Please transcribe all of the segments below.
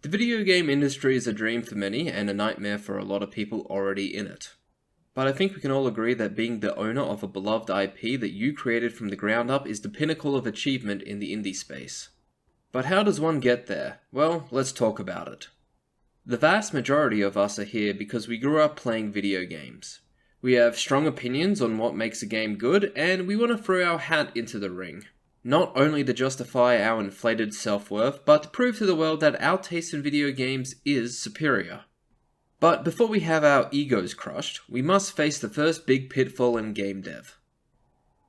The video game industry is a dream for many and a nightmare for a lot of people already in it. But I think we can all agree that being the owner of a beloved IP that you created from the ground up is the pinnacle of achievement in the indie space. But how does one get there? Well, let's talk about it. The vast majority of us are here because we grew up playing video games. We have strong opinions on what makes a game good, and we want to throw our hat into the ring. Not only to justify our inflated self-worth, but to prove to the world that our taste in video games is superior. But before we have our egos crushed, we must face the first big pitfall in game dev.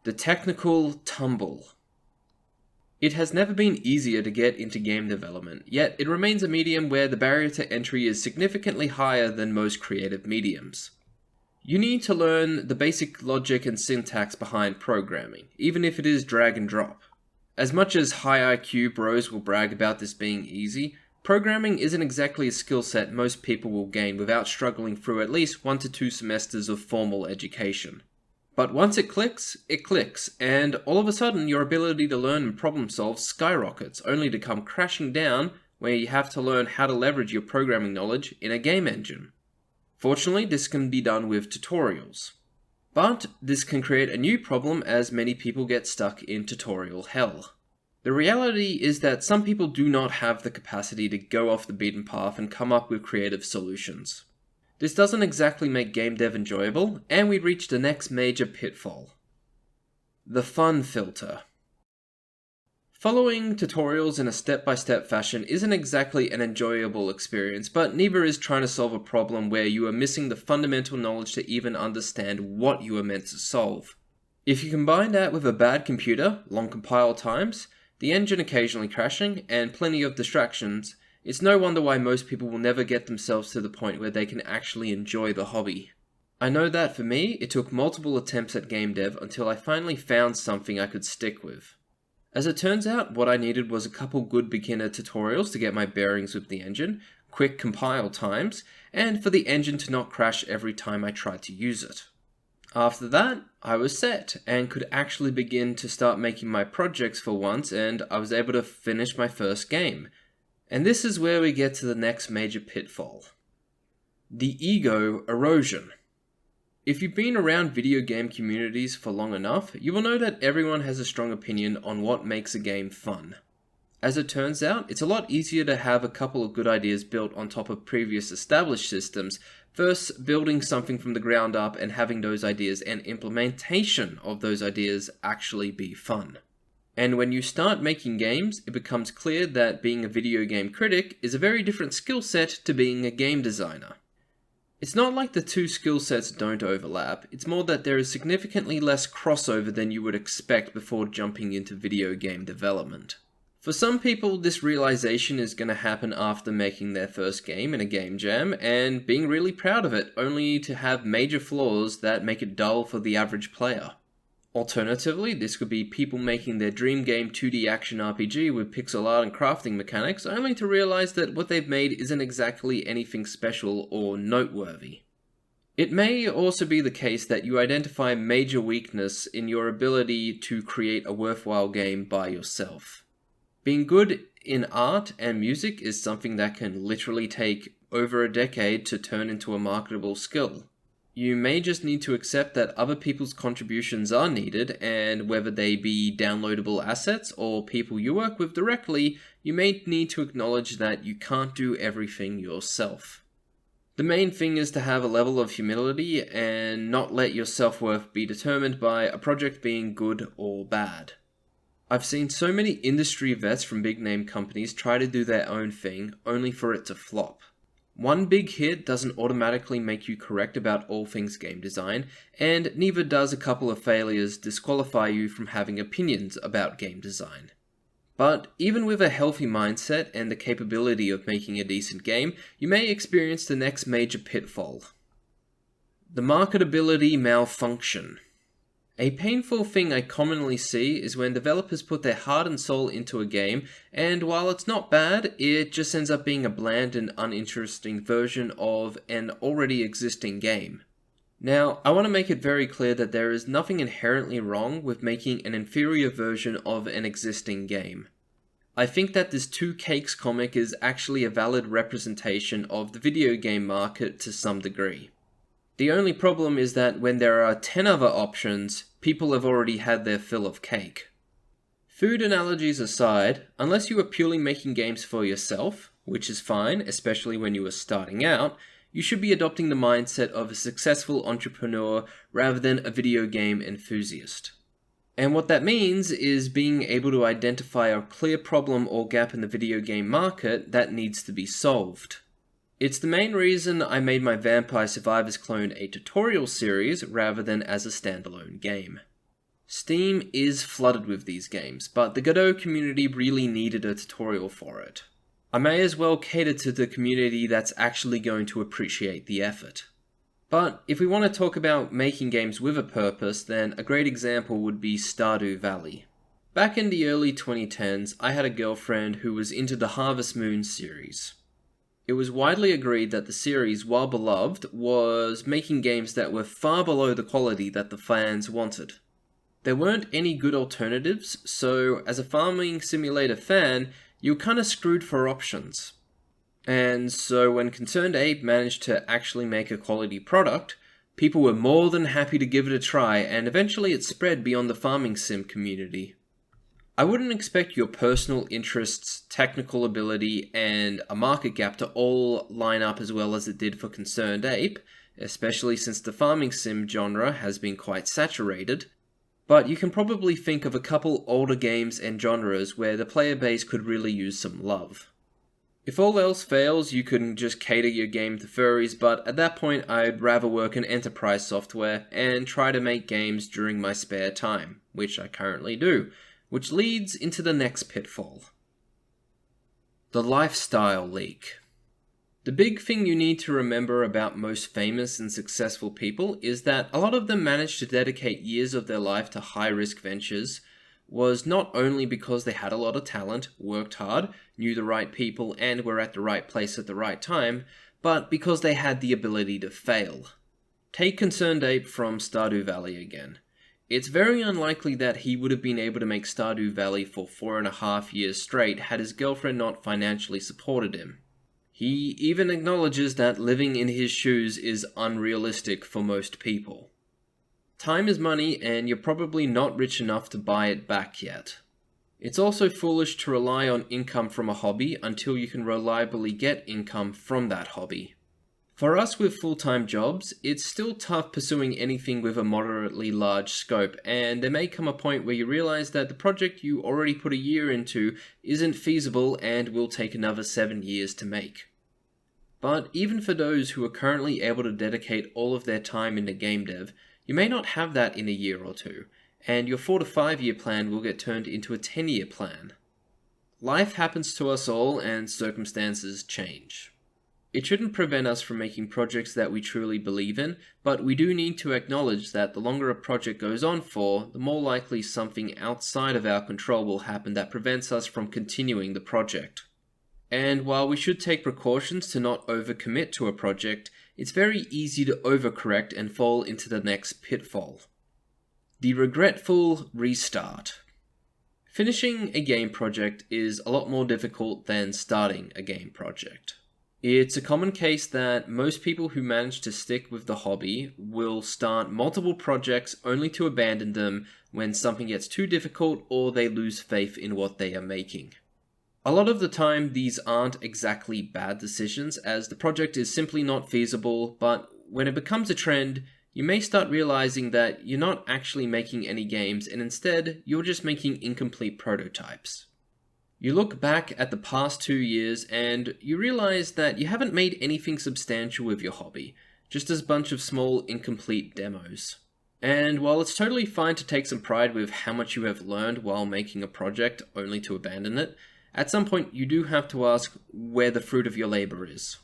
The technical tumble. It has never been easier to get into game development, yet it remains a medium where the barrier to entry is significantly higher than most creative mediums. You need to learn the basic logic and syntax behind programming, even if it is drag and drop. As much as high IQ bros will brag about this being easy, programming isn't exactly a skill set most people will gain without struggling through at least 1 to 2 semesters of formal education. But once it clicks, and all of a sudden your ability to learn and problem solve skyrockets, only to come crashing down where you have to learn how to leverage your programming knowledge in a game engine. Fortunately, this can be done with tutorials. But this can create a new problem as many people get stuck in tutorial hell. The reality is that some people do not have the capacity to go off the beaten path and come up with creative solutions. This doesn't exactly make game dev enjoyable, and we reach the next major pitfall. The fun filter. Following tutorials in a step-by-step fashion isn't exactly an enjoyable experience, but neither is trying to solve a problem where you are missing the fundamental knowledge to even understand what you are meant to solve. If you combine that with a bad computer, long compile times, the engine occasionally crashing, and plenty of distractions, it's no wonder why most people will never get themselves to the point where they can actually enjoy the hobby. I know that for me, it took multiple attempts at game dev until I finally found something I could stick with. As it turns out, what I needed was a couple good beginner tutorials to get my bearings with the engine, quick compile times, and for the engine to not crash every time I tried to use it. After that, I was set, and could actually begin to start making my projects for once, and I was able to finish my first game. And this is where we get to the next major pitfall. The ego erosion. If you've been around video game communities for long enough, you will know that everyone has a strong opinion on what makes a game fun. As it turns out, it's a lot easier to have a couple of good ideas built on top of previous established systems versus building something from the ground up and having those ideas and implementation of those ideas actually be fun. And when you start making games, it becomes clear that being a video game critic is a very different skill set to being a game designer. It's not like the two skill sets don't overlap, it's more that there is significantly less crossover than you would expect before jumping into video game development. For some people, this realization is going to happen after making their first game in a game jam and being really proud of it, only to have major flaws that make it dull for the average player. Alternatively, this could be people making their dream game 2D action RPG with pixel art and crafting mechanics, only to realize that what they've made isn't exactly anything special or noteworthy. It may also be the case that you identify major weakness in your ability to create a worthwhile game by yourself. Being good in art and music is something that can literally take over a decade to turn into a marketable skill. You may just need to accept that other people's contributions are needed, and whether they be downloadable assets or people you work with directly, you may need to acknowledge that you can't do everything yourself. The main thing is to have a level of humility and not let your self-worth be determined by a project being good or bad. I've seen so many industry vets from big name companies try to do their own thing, only for it to flop. One big hit doesn't automatically make you correct about all things game design, and neither does a couple of failures disqualify you from having opinions about game design. But even with a healthy mindset and the capability of making a decent game, you may experience the next major pitfall. The marketability malfunction. A painful thing I commonly see is when developers put their heart and soul into a game, and while it's not bad, it just ends up being a bland and uninteresting version of an already existing game. Now, I want to make it very clear that there is nothing inherently wrong with making an inferior version of an existing game. I think that this Two Cakes comic is actually a valid representation of the video game market to some degree. The only problem is that when there are 10 other options, people have already had their fill of cake. Food analogies aside, unless you are purely making games for yourself, which is fine, especially when you are starting out, you should be adopting the mindset of a successful entrepreneur rather than a video game enthusiast. And what that means is being able to identify a clear problem or gap in the video game market that needs to be solved. It's the main reason I made my Vampire Survivors clone a tutorial series rather than as a standalone game. Steam is flooded with these games, but the Godot community really needed a tutorial for it. I may as well cater to the community that's actually going to appreciate the effort. But if we want to talk about making games with a purpose, then a great example would be Stardew Valley. Back in the early 2010s, I had a girlfriend who was into the Harvest Moon series. It was widely agreed that the series, while beloved, was making games that were far below the quality that the fans wanted. There weren't any good alternatives, so as a farming simulator fan, you were kinda screwed for options. And so when Concerned Ape managed to actually make a quality product, people were more than happy to give it a try, and eventually it spread beyond the farming sim community. I wouldn't expect your personal interests, technical ability, and a market gap to all line up as well as it did for Concerned Ape, especially since the farming sim genre has been quite saturated, but you can probably think of a couple older games and genres where the player base could really use some love. If all else fails, you can just cater your game to furries, but at that point I'd rather work in enterprise software and try to make games during my spare time, which I currently do. Which leads into the next pitfall. The lifestyle leak. The big thing you need to remember about most famous and successful people is that a lot of them managed to dedicate years of their life to high-risk ventures was not only because they had a lot of talent, worked hard, knew the right people, and were at the right place at the right time, but because they had the ability to fail. Take Concerned Ape from Stardew Valley again. It's very unlikely that he would have been able to make Stardew Valley for 4.5 years straight had his girlfriend not financially supported him. He even acknowledges that living in his shoes is unrealistic for most people. Time is money, and you're probably not rich enough to buy it back yet. It's also foolish to rely on income from a hobby until you can reliably get income from that hobby. For us with full-time jobs, it's still tough pursuing anything with a moderately large scope, and there may come a point where you realize that the project you already put a year into isn't feasible and will take another 7 years to make. But even for those who are currently able to dedicate all of their time into game dev, you may not have that in a year or two, and your 4 to 5 year plan will get turned into a 10-year plan. Life happens to us all, and circumstances change. It shouldn't prevent us from making projects that we truly believe in, but we do need to acknowledge that the longer a project goes on for, the more likely something outside of our control will happen that prevents us from continuing the project. And while we should take precautions to not overcommit to a project, it's very easy to overcorrect and fall into the next pitfall. The regretful restart. Finishing a game project is a lot more difficult than starting a game project. It's a common case that most people who manage to stick with the hobby will start multiple projects only to abandon them when something gets too difficult or they lose faith in what they are making. A lot of the time, these aren't exactly bad decisions, as the project is simply not feasible, but when it becomes a trend, you may start realizing that you're not actually making any games, and instead, you're just making incomplete prototypes. You look back at the past 2 years, and you realize that you haven't made anything substantial with your hobby, just a bunch of small, incomplete demos. And while it's totally fine to take some pride with how much you have learned while making a project only to abandon it, at some point you do have to ask where the fruit of your labor is.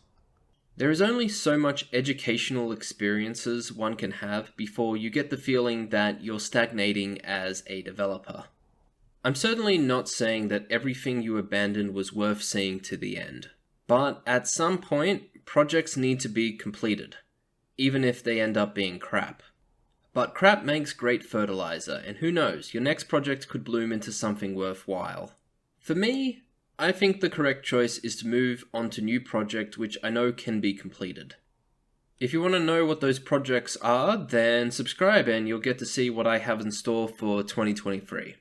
There is only so much educational experiences one can have before you get the feeling that you're stagnating as a developer. I'm certainly not saying that everything you abandoned was worth seeing to the end, but at some point, projects need to be completed, even if they end up being crap. But crap makes great fertilizer, and who knows, your next project could bloom into something worthwhile. For me, I think the correct choice is to move on to new projects which I know can be completed. If you want to know what those projects are, then subscribe and you'll get to see what I have in store for 2023.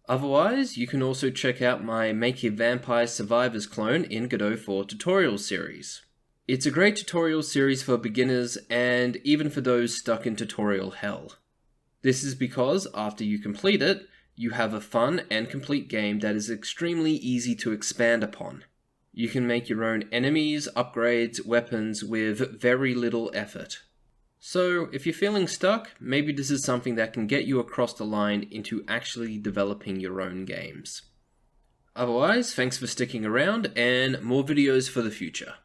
Otherwise, you can also check out my Make a Vampire Survivors clone in Godot 4 tutorial series. It's a great tutorial series for beginners and even for those stuck in tutorial hell. This is because after you complete it, you have a fun and complete game that is extremely easy to expand upon. You can make your own enemies, upgrades, weapons with very little effort. So, if you're feeling stuck, maybe this is something that can get you across the line into actually developing your own games. Otherwise, thanks for sticking around, and more videos for the future.